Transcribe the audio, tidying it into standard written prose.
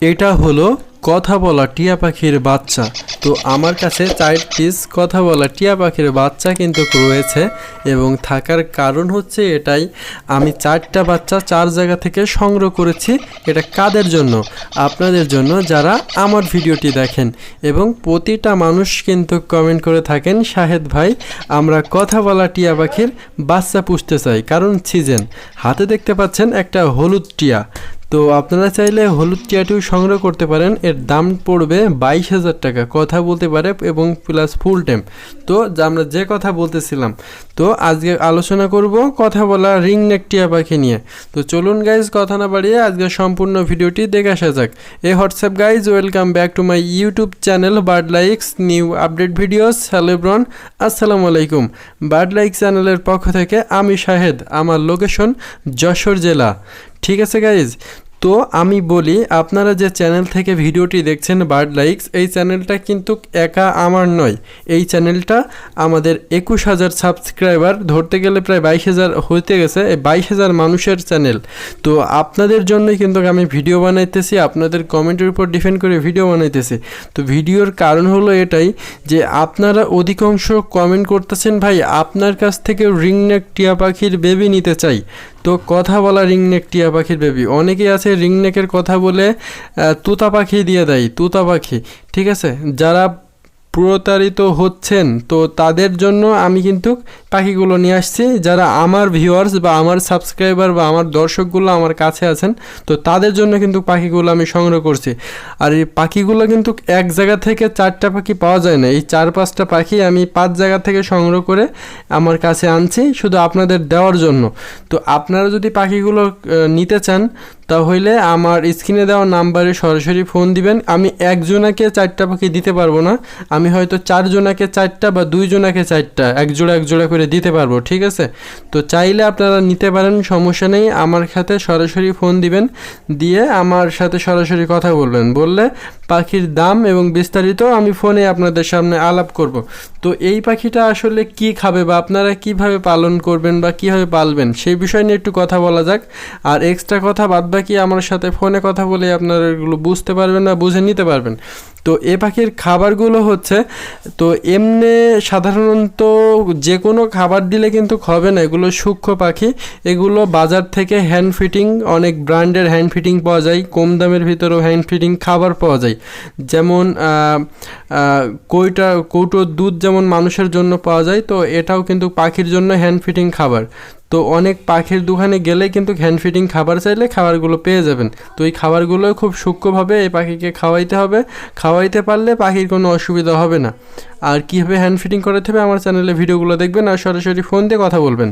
এটা হলো কথা বলা টিয়া পাখির বাচ্চা। তো আমার কাছে 4 পিস কথা বলা টিয়া পাখির বাচ্চা কিন্তু রয়েছে এবং থাকার কারণ হচ্ছে এটাই, আমি 4টা বাচ্চা 4 জায়গা থেকে সংগ্রহ করেছি। এটা কাদের জন্য? আপনাদের জন্য, যারা আমার ভিডিওটি দেখেন এবং প্রতিটা মানুষ কিন্তু কমেন্ট করে থাকেন, শাহেদ ভাই আমরা কথা বলা টিয়া পাখির বাচ্চা পুষতে চাই, কারণ সিজন। হাতে দেখতে পাচ্ছেন একটা হলুদ টিয়া। তো আপনারা চাইলে হলুদ টিয়াটিও সংগ্রহ করতে পারেন। এর দাম পড়বে 22,000 টাকা। কথা বলতে পারে এবং প্লাস ফুল টাইম। তো আমরা যে কথা বলতেছিলাম, তো আজকে আলোচনা করব কথা বলা রিংনেক টিয়া পাখি নিয়ে। তো চলুন গাইজ, কথা না বাড়িয়ে আজকে সম্পূর্ণ ভিডিওটি দেখে আসা যাক। এই WhatsApp guys, welcome back to my YouTube channel bird likes new update videos. Hello everyone, আসসালামু আলাইকুম। বার্ড লাইক্স চ্যানেলের পক্ষ থেকে আমি শাহেদ, আমার লোকেশন যশোর জেলা। ঠিক আছে গাইজ, তো আমি বলি, আপনারা যে চ্যানেল থেকে ভিডিওটি দেখছেন বার্ড লাইক্স, এই চ্যানেলটা কিন্তু একা আমার নয়। এই চ্যানেলটা আমাদের 21,000 সাবস্ক্রাইবার, ধরতে গেলে প্রায় 22,000 হতে গেছে। এই 22,000 মানুষের চ্যানেল। তো আপনাদের জন্যই কিন্তু আমি ভিডিও বানাইতেছি, আপনাদের কমেন্টের উপর ডিপেন্ড করে ভিডিও বানাইতেছি। তো ভিডিওর কারণ হলো এটাই যে আপনারা অধিকাংশ কমেন্ট করতেছেন, ভাই আপনার কাছ থেকে রিংনেক টিয়া পাখির বেবি নিতে চাই। তো কথা বলা রিংনেক টিয়া পাখির বেবি, অনেকেই আছে রিংনেকের কথা বলে তোতা পাখি দিয়ে দেয়, তোতা পাখি। ঠিক আছে, যারা প্রতারিত হচ্ছেন, তো তাদের জন্য আমি কিন্তু পাখিগুলো নিয়ে আসছি। যারা আমার ভিউয়ার্স বা আমার সাবস্ক্রাইবার বা আমার দর্শকগুলো আমার কাছে আছেন, তো তাদের জন্য কিন্তু পাখিগুলো আমি সংগ্রহ করছি। আর এই পাখিগুলো কিন্তু এক জায়গা থেকে 4টা পাখি পাওয়া যায় না। এই 4-5টা পাখি আমি 5 জায়গা থেকে সংগ্রহ করে আমার কাছে আনছি শুধু আপনাদের দেওয়ার জন্য। তো আপনারা যদি পাখিগুলো নিতে চান, তাহলে আমার স্ক্রিনে দেওয়া নাম্বারে সরাসরি ফোন দিবেন। আমি একজনাকে 4টা পাখি দিতে পারবো না, আমি হয়তো 4 জনাকে 4টা বা 2 জনাকে 4টা এক জোড়া করে দিতে পারবো। ঠিক আছে, তো চাইলে আপনারা নিতে পারেন, সমস্যা নেই। আমার সাথে সরাসরি ফোন দিবেন, দিয়ে আমার সাথে সরাসরি কথা বলবেন। বললে পাখির দাম এবং বিস্তারিত আমি ফোনে আপনাদের সামনে আলাপ করব। তো এই পাখিটা আসলে কি খাবে বা আপনারা কিভাবে পালন করবেন বা কীভাবে পালবেন, সেই বিষয় নিয়ে একটু কথা বলা যাক। আর এক্সট্রা কথা বাদবাকি আমার সাথে ফোনে কথা বলে আপনারা এগুলো বুঝতে পারবেন বা বুঝে নিতে পারবেন। তো এ পাখির খাবারগুলো হচ্ছে, তো এমনি সাধারণত যে কোনো খাবার দিলে কিন্তু হবে না, এগুলো সূক্ষ্ম পাখি। এগুলো বাজার থেকে হ্যান্ড ফিটিং, অনেক ব্র্যান্ডের হ্যান্ড ফিটিং পাওয়া যায়, কম দামের ভিতরেও হ্যান্ড ফিটিং খাবার পাওয়া যায়। যেমন কৌটোর দুধ যেমন মানুষের জন্য পাওয়া যায়, তো এটাও কিন্তু পাখির জন্য হ্যান্ড ফিটিং খাবার। তো অনেক পাখির দোকানে গেলে কিন্তু হ্যান্ড ফিডিং খাবার চাইলে খাবারগুলো পেয়ে যাবেন। তো এই খাবারগুলো খুব সূক্ষ্মভাবে এই পাখিকে খাওয়াইতে হবে। খাওয়াইতে পারলে পাখির কোনো অসুবিধা হবে না। আর কীভাবে হ্যান্ড ফিডিং করাতে হবে আমার চ্যানেলে ভিডিওগুলো দেখবেন আর সরাসরি ফোন দিয়ে কথা বলবেন।